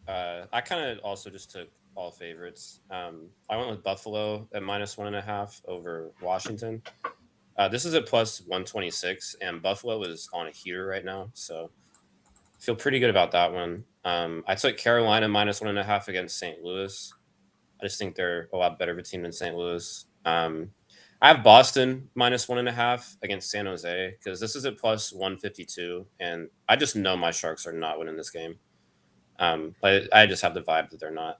I kind of also just took all favorites. I went with Buffalo at minus 1.5 over Washington. This is at plus 126, and Buffalo is on a heater right now, so I feel pretty good about that one. I took Carolina minus 1.5 against St. Louis. I just think they're a lot better of a team than St. Louis. I have Boston minus 1.5 against San Jose because this is at plus 152, and I just know my Sharks are not winning this game. But I just have the vibe that they're not.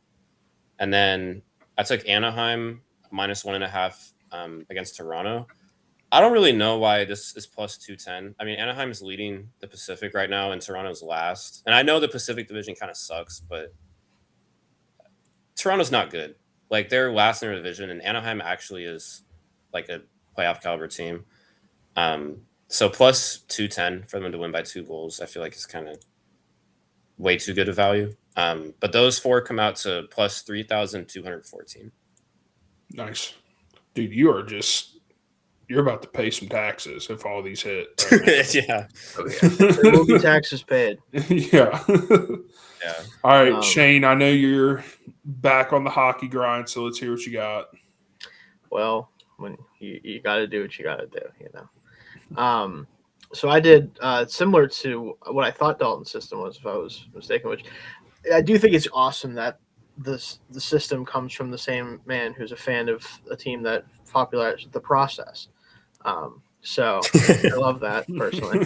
And then I took Anaheim minus 1.5 against Toronto. I don't really know why this is plus 210. I mean, Anaheim is leading the Pacific right now, and Toronto's last. And I know the Pacific Division kind of sucks, but Toronto's not good. Like, they're last in their division, and Anaheim actually is like a playoff caliber team. So plus 210 for them to win by 2 goals, I feel like it's kind of way too good a value. But those 4 come out to plus 3,214. Nice. Dude, you're about to pay some taxes if all these hit. Right Yeah. Oh, yeah. There will be taxes paid. Yeah. Yeah. All right, Shane, I know you're back on the hockey grind, so let's hear what you got. Well, when you got to do what you got to do, you know. So I did similar to what I thought Dalton's system was, if I was mistaken, which I do think it's awesome that the system comes from the same man who's a fan of a team that popularized the process. So I love that personally.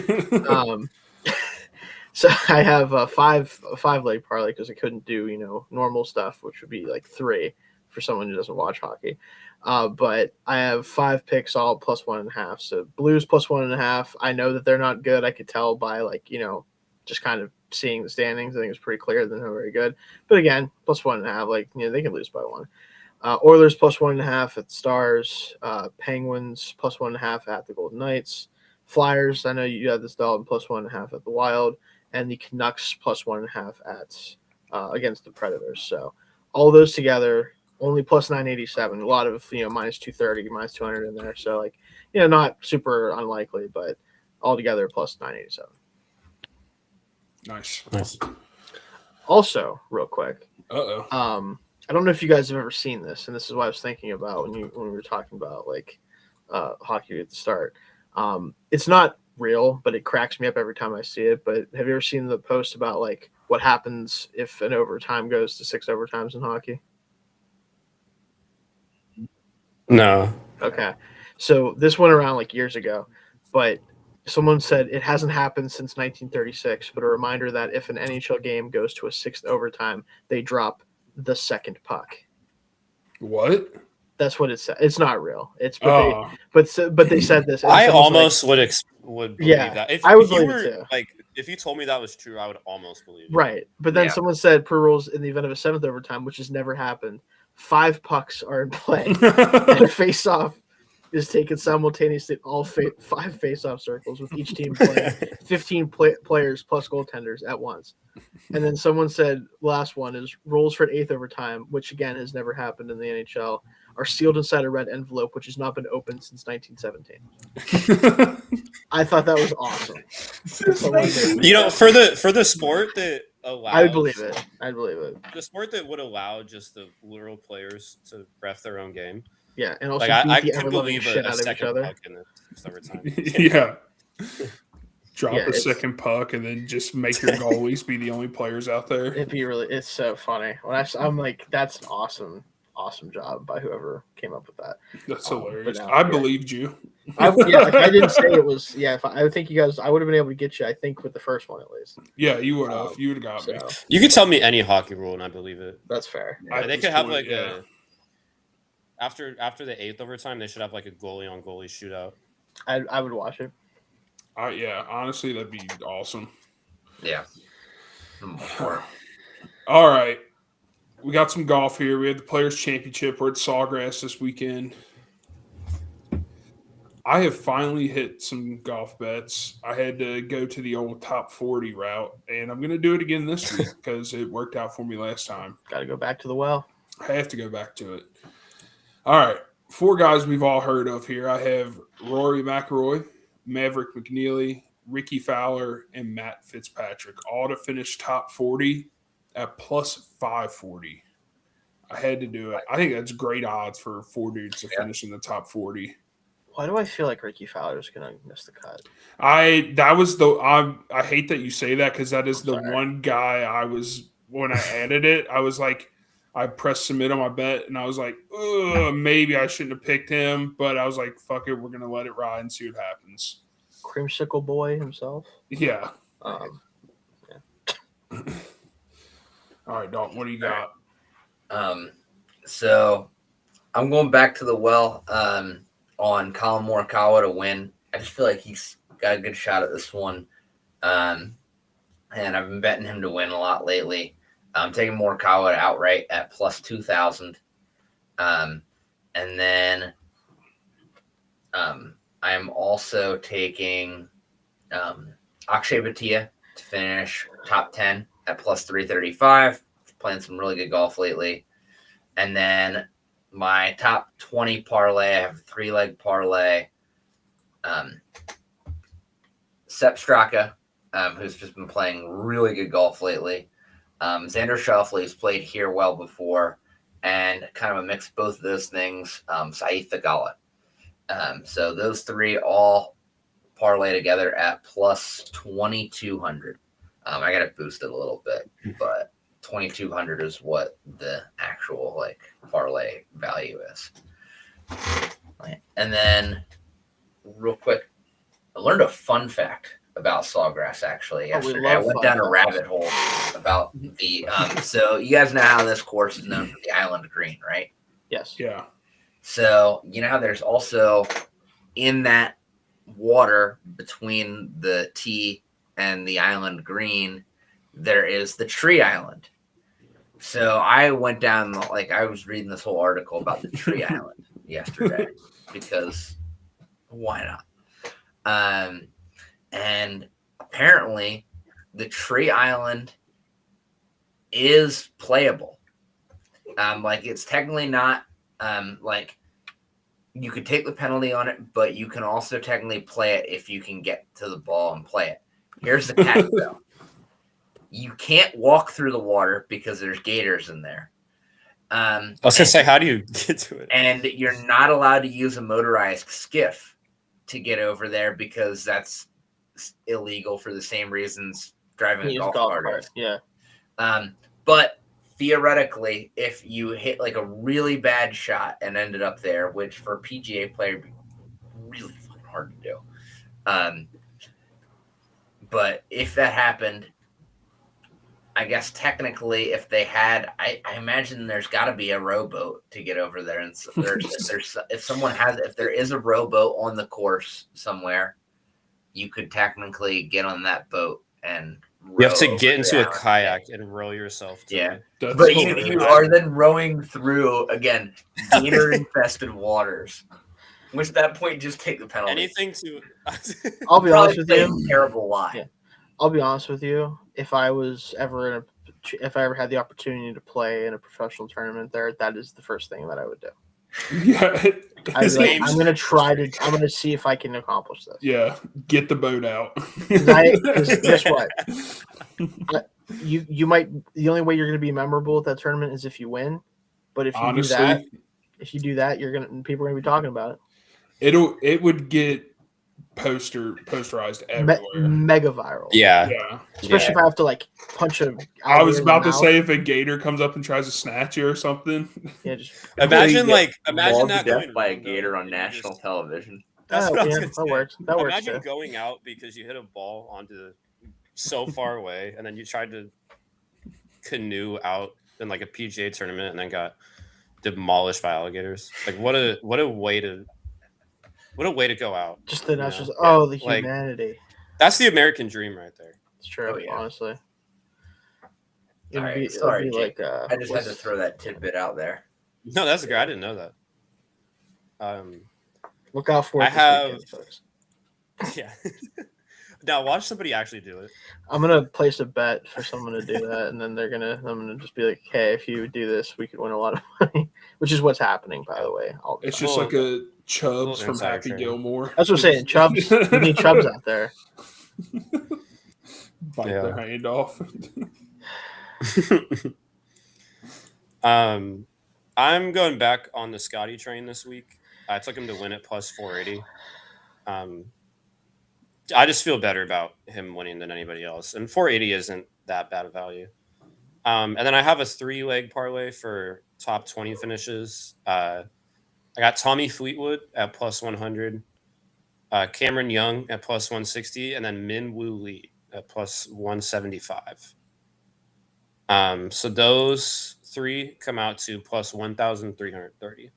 So I have a 5-leg parlay because I couldn't do normal stuff, which would be like 3 for someone who doesn't watch hockey. But I have 5 picks all plus 1.5. So Blues plus 1.5. I know that they're not good. I could tell by just kind of seeing the standings. I think it's pretty clear they're not very good. But again, plus 1.5, they can lose by 1. Oilers plus 1.5 at the Stars. Penguins plus 1.5 at the Golden Knights. Flyers, I know you have this Dalton plus 1.5 at the Wild, and the Canucks plus 1.5 at against the Predators. So all those together, only plus 987. A lot of minus 230, minus 200 in there. So not super unlikely, but altogether plus 987. Nice. Also, real quick. Uh-oh. I don't know if you guys have ever seen this, and this is what I was thinking about when we were talking about hockey at the start. It's not real, but it cracks me up every time I see it. But have you ever seen the post about what happens if an overtime goes to 6 overtimes in hockey? No. Okay. So this went around years ago, but someone said it hasn't happened since 1936, but a reminder that if an NHL game goes to a 6th overtime, they drop the second puck. What? That's what it said. It's not real. It's Oh. but they said this. and I someone's almost would believe Yeah, that. I would if you believe it were too. if you told me that was true, I would almost believe it. Right. But then Yeah. someone said per rules in the event of a 7th overtime, which has never happened, 5 pucks are in play. And face-off is taken simultaneously in all 5 face-off circles, with each team playing 15 players plus goaltenders at once. And then someone said, last one is rules for an 8th overtime, which again has never happened in the NHL, are sealed inside a red envelope, which has not been opened since 1917. I thought that was awesome. For the sport that allows, I'd believe it. The sport that would allow just the literal players to ref their own game. Yeah, and also I beat the could ever-loving believe shit a out of each second other. puck in the 6th overtime. Yeah. Drop Yeah, a second puck and then just make your goalies be the only players out there. It's so funny. When I'm like, that's an awesome job by whoever came up with that. That's hilarious. now, I yeah. believed you. I didn't say it was. Yeah, I think you guys, I would have been able to get you. I think with the first one at least. Yeah, you would have. You would have got me. You could tell me any hockey rule and I believe it. That's fair. At They this could have point, a after the 8th overtime, they should have a goalie on goalie shootout. I would watch it. Yeah, honestly, that'd be awesome. Yeah. All right. We got some golf here. We had the Players' Championship. We're at Sawgrass this weekend. I have finally hit some golf bets. I had to go to the old top 40 route, and I'm going to do it again this week because it worked out for me last time. Got to go back to the well. I have to go back to it. All right. 4 guys we've all heard of here. I have Rory McIlroy, Maverick McNeely, Ricky Fowler, and Matt Fitzpatrick, all to finish top 40 at plus 540. I had to do it. I think that's great odds for 4 dudes to finish in the top 40. Why do I feel like Ricky Fowler is going to miss the cut? I hate that you say that because that is the one guy when I added it, I was like, I pressed submit on my bet and I was like, maybe I shouldn't have picked him, but I was like, fuck it, we're gonna let it ride and see what happens. Creamsicle boy himself. Yeah. Yeah. All right, Dalton, what do you got? So I'm going back to the well on Colin Morikawa to win. I just feel like he's got a good shot at this one. And I've been betting him to win a lot lately. I'm taking Morikawa outright at plus 2,000. And then I am also taking Akshay Bhatia to finish top 10 at plus 335. Playing some really good golf lately. And then my top 20 parlay, I have a 3-leg parlay. Sepp Straka, who's just been playing really good golf lately. Xander Schauffele, who's played here well before, and kind of a mix of both of those things, Saeed Theegala. So those 3 all parlay together at plus 2,200. I got to boost it a little bit, but 2,200 is what the actual parlay value is. And then real quick, I learned a fun fact about Sawgrass actually yesterday. I went down a rabbit hole about the so you guys know how this course is known for the Island Green, right? Yes. Yeah. So you know how there's also in that water between the tee and the Island Green, there is the Tree Island. So I went down I was reading this whole article about the Tree Island yesterday because why not? And apparently the Tree Island is playable. It's technically not you could take the penalty on it, but you can also technically play it if you can get to the ball and play it. Here's the catch though. You can't walk through the water because there's gators in there. I was going to say, how do you get to it? And you're not allowed to use a motorized skiff to get over there because that's illegal for the same reasons driving a golf cart is. Yeah. But theoretically, if you hit a really bad shot and ended up there, which for a PGA player would be really fucking hard to do. But if that happened, I guess technically, if they had, I imagine there's got to be a rowboat to get over there. And so if there is a rowboat on the course somewhere, you could technically get on that boat and you have to get into a kayak and row yourself to it. But you are then rowing through again gator infested waters. Which at that point, just take the penalty. Anything to. I'll be honest with you. Terrible lie. Yeah. I'll be honest with you. If I ever had the opportunity to play in a professional tournament there, that is the first thing that I would do. Yeah. I'm gonna see if I can accomplish this. Yeah. Get the boat out. Guess what? You might. The only way you're gonna be memorable at that tournament is if you win. But if you do that, people are gonna be talking about it. It would get posterized everywhere. Mega viral. Yeah. Especially if I have to punch a. I was about to say if a gator comes up and tries to snatch you or something. Yeah, just imagine not going by a gator on national television. That's what I was gonna say. That works. Imagine going out because you hit a ball onto so far away, and then you tried to canoe out in a PGA tournament, and then got demolished by alligators. What a way to. What a way to go out. The humanity. That's the American dream right there. It's true, honestly. All right, It'd sorry, be Jake. like I just had to throw that tidbit out there. No, that's great. I didn't know that. Look out for it I this have- weekend, folks. Yeah. Now watch somebody actually do it. I'm gonna place a bet for someone to do that, and then I'm gonna just be like, "Hey, if you do this, we could win a lot of money," which is what's happening, by the way. All the It's time. just like a Chubbs little from insider Happy trading. Gilmore. That's what I'm saying. Chubbs, you need Chubbs out there. Bite their hand off. I'm going back on the Scotty train this week. I took him to win at plus 480. I just feel better about him winning than anybody else, and 480 isn't that bad of value. And then I have a 3-leg parlay for top 20 finishes. I got Tommy Fleetwood at plus 100, Cameron Young at plus 160, and then Min Woo Lee at plus 175. So those 3 come out to plus 1,330.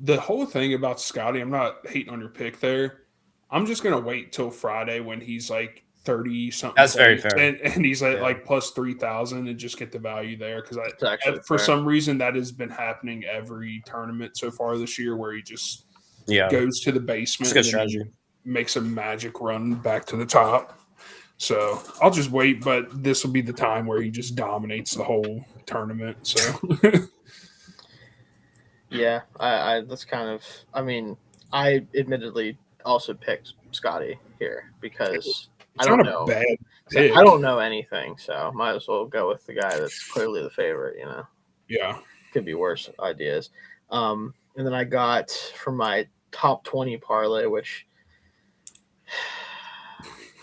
The whole thing about Scotty, I'm not hating on your pick there. I'm just gonna wait till Friday when he's like 30 something. That's very fair. And he's at Yeah. like plus 3,000 and just get the value there because It's actually for fair. some reason that has been happening every tournament so far this year where he just Yeah, goes to the it's basement a good and then strategy. makes a magic run back to the top. So I'll just wait, but this will be the time where he just dominates the whole tournament. So Yeah, I that's kind of. I mean, I admittedly also picked Scotty here because I it's don't not know. a bad So pick. I don't know anything, so might as well go with the guy that's clearly the favorite. You know, Yeah. could be worse ideas. And then I got for my top 20 parlay, which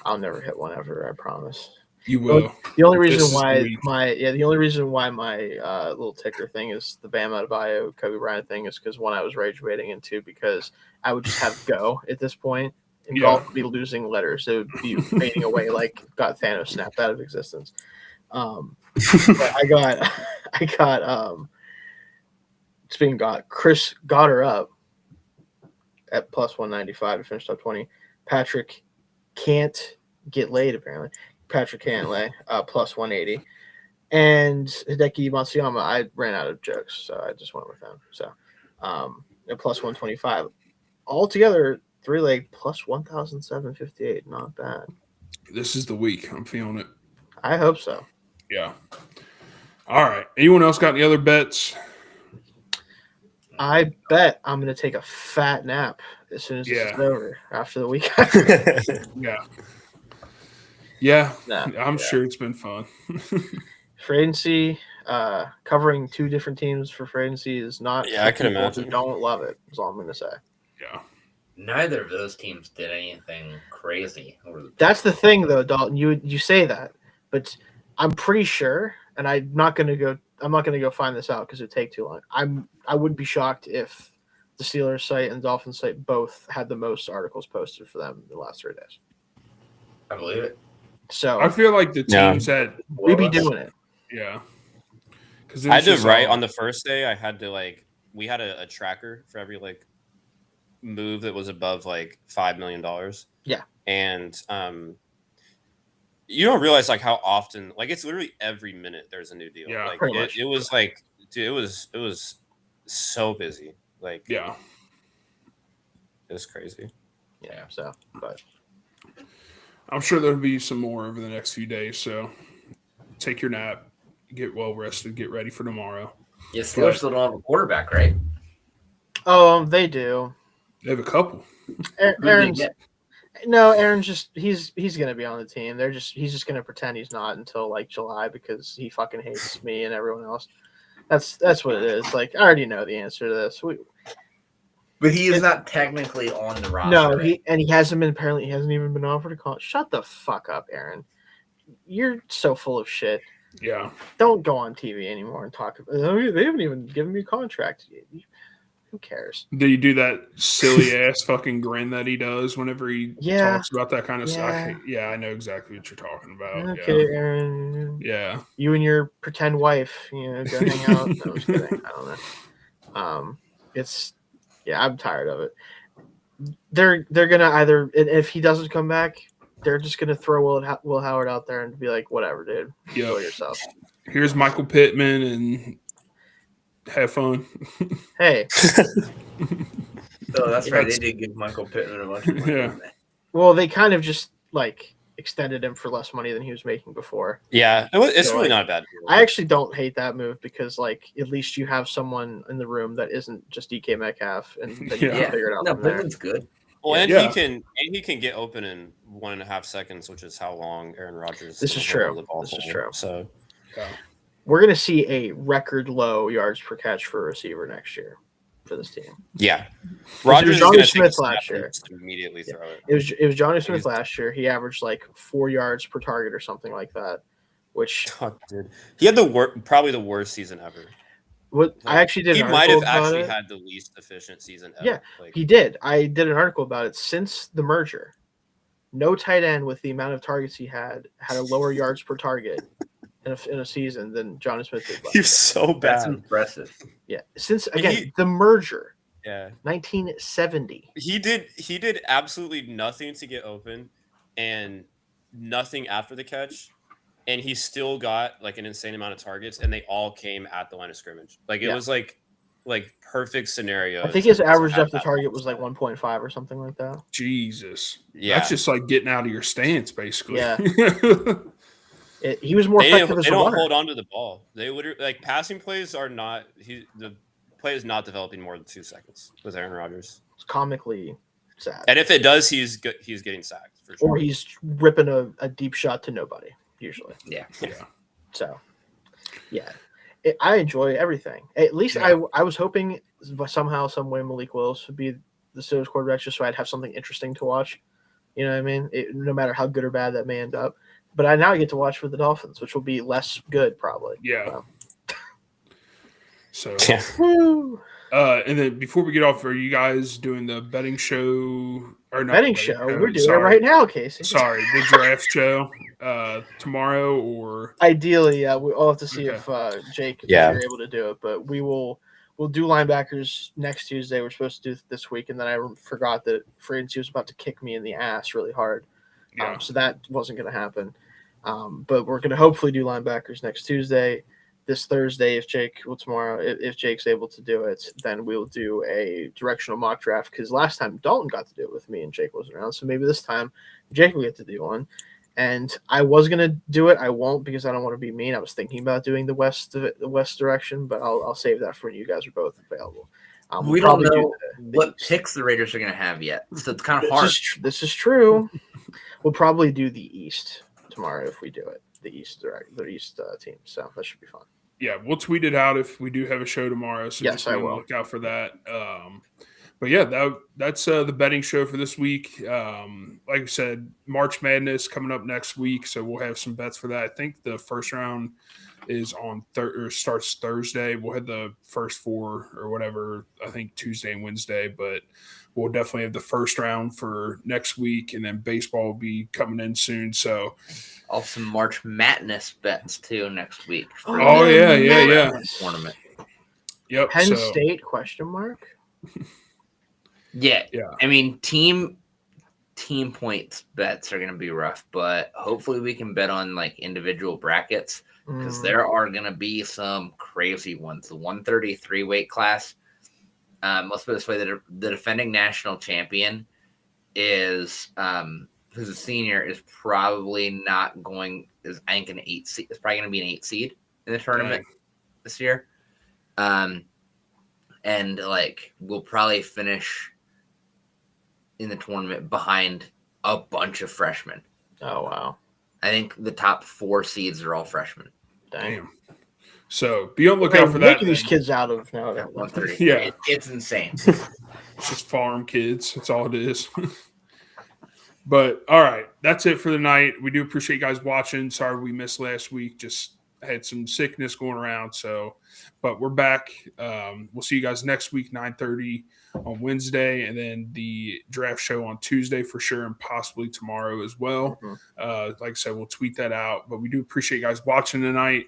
I'll never hit one ever. I promise. You will. The only This reason is the why week. my little ticker thing is the Bam Adebayo Kobe Bryant thing is because one, I was rage baiting, and two, because I would just have go at this point, and Yeah. golf would be losing letters. It would be fading away like got Thanos snapped out of existence. But I got speaking of God, Chris got her up at plus 195 to finish top 20. Patrick can't get laid apparently. Patrick can't lay plus 180. And Hideki Matsuyama, I ran out of jokes, so I just went with him. So at plus 125. Altogether, 3-leg plus 1,758. Not bad. This is the week. I'm feeling it. I hope so. Yeah. All right. Anyone else got any other bets? I bet I'm going to take a fat nap as soon as this is Yeah. over after the week. Yeah. Yeah. Nah, I'm yeah. sure it's been fun. Free agency, covering 2 different teams for free agency is not. Yeah, I for can people imagine. who don't love it. Is all I'm going to say. Yeah. Neither of those teams did anything crazy. That's the thing, though, Dalton. You say that, but I'm pretty sure, and I'm not going to go find this out because it would take too long. I would be shocked if the Steelers site and the Dolphins site both had the most articles posted for them in the last 3 days. I believe it. So I feel like the teams that we be doing it. yeah. Because I had to write on the first day. I had to we had a tracker for every move that was above $5 million. Yeah. And you don't realize how often it's literally every minute there's a new deal. Yeah, It was dude, it was so busy. Yeah. It was crazy. Yeah. So, but I'm sure there'll be some more over the next few days. So take your nap, get well rested, get ready for tomorrow. Yeah, Steelers still don't have a quarterback, right? they do. They have a couple. Aaron's Aaron's just he's gonna be on the team. He's just gonna pretend he's not until July because he fucking hates me and everyone else. That's what it is. I already know the answer to this. But he is not technically on the roster. No, right? he hasn't been. Apparently, he hasn't even been offered a call. Shut the fuck up, Aaron. You're so full of shit. Yeah. Don't go on TV anymore and talk about. They haven't even given me a contract. Who cares? Do you do that silly ass fucking grin that he does whenever he talks about that kind of stuff? I know exactly what you're talking about. Okay, Aaron. Yeah. You and your pretend wife, go hang out. No, I'm just kidding. I don't know. I'm tired of it. They're gonna either, if he doesn't come back, they're just gonna throw Will Howard out there and be like, whatever, dude, enjoy yourself. Here's Michael Pittman and have fun. Hey. Oh, that's right. They did give Michael Pittman a bunch of money. Yeah. Well, they kind of just like extended him for less money than he was making before. Yeah, it's So, really like, not a bad deal. I actually don't hate that move because, like, at least you have someone in the room that isn't just DK Metcalf, and then you can figure it out No, from there. Pittman's good. Well, and Yeah. he can get open in 1.5 seconds, which is how long Aaron Rodgers. This is true. This is true. So we're gonna see a record low yards per catch for a receiver next year for this team. yeah, Rodgers is Johnny going to Smith last year. Immediately throw it. It was Johnny Smith last year. He averaged like 4 yards per target or something like that, which Dude. He had probably the worst season ever. I actually did. He an might article have about actually it. had the least efficient season ever. Yeah, he did. I did an article about it. Since the merger, no tight end with the amount of targets he had a lower yards per target in a season than Johnny Smith did. He was so bad. That's impressive. Yeah, since again the merger. Yeah, 1970. He did absolutely nothing to get open, and nothing after the catch, and he still got like an insane amount of targets, and they all came at the line of scrimmage. Like it was like perfect scenario. I think his average depth of target was like 1.5 or something like that. Jesus. Yeah, that's just like getting out of your stance, basically. Yeah. He was more effective as a runner. They don't hold on to the ball. They would like passing plays are not. The play is not developing more than 2 seconds with Aaron Rodgers. It's comically sad. And if it does, he's getting sacked for sure. Or he's ripping a deep shot to nobody usually. Yeah. So, yeah, I enjoy everything. At least I was hoping somehow, some way, Malik Willis would be the Steelers quarterback, just so I'd have something interesting to watch. You know what I mean? No matter how good or bad that may end up. But I now get to watch for the Dolphins, which will be less good probably. Yeah. So, and then before we get off, are you guys doing the betting show or not? Betting show? We're doing it right now, Casey. Sorry, the draft show tomorrow or ideally, yeah. We'll have to see if Jake if you're able to do it, but we'll do linebackers next Tuesday. We're supposed to do it this week, and then I forgot that free agency was about to kick me in the ass really hard. So that wasn't going to happen. But we're going to hopefully do linebackers next Tuesday. This Thursday, if Jake's able to do it, then we'll do a directional mock draft, because last time Dalton got to do it with me and Jake wasn't around. So maybe this time Jake will get to do one. And I was going to do it. I won't, because I don't want to be mean. I was thinking about doing the west direction, but I'll save that for when you guys are both available. We don't know what picks the Raiders are going to have yet, so it's kind of hard. This is true. We'll probably do the East tomorrow if we do it. The East team. So that should be fun. Yeah, we'll tweet it out if we do have a show tomorrow. So yes, I will look out for that. But yeah, that's the betting show for this week. Like I said, March Madness coming up next week, so we'll have some bets for that. I think the first round is on starts Thursday. We'll have the first 4 or whatever, I think Tuesday and Wednesday, but we'll definitely have the first round for next week, and then baseball will be coming in soon. So also March Madness bets too next week. Oh yeah. Tournament. Yep. Penn State ? Yeah. I mean, team points bets are going to be rough, but hopefully we can bet on like individual brackets, because there are going to be some crazy ones. The 133 weight class. Let's put it this way: the defending national champion who's a senior, is probably not going. Is I think an 8 seed. It's probably going to be an 8 seed in the tournament this year. And like we'll probably finish in the tournament behind a bunch of freshmen. Oh wow! I think the top 4 seeds are all freshmen. Damn. So be on the lookout for that. Making these kids out of now. 130. Yeah, it's insane. It's just farm kids. That's all it is. But all right, that's it for the night. We do appreciate you guys watching. Sorry we missed last week. Just had some sickness going around. So, but we're back. We'll see you guys next week, 9:30 on Wednesday, and then the draft show on Tuesday for sure, and possibly tomorrow as well. Like I said, we'll tweet that out. But we do appreciate you guys watching tonight.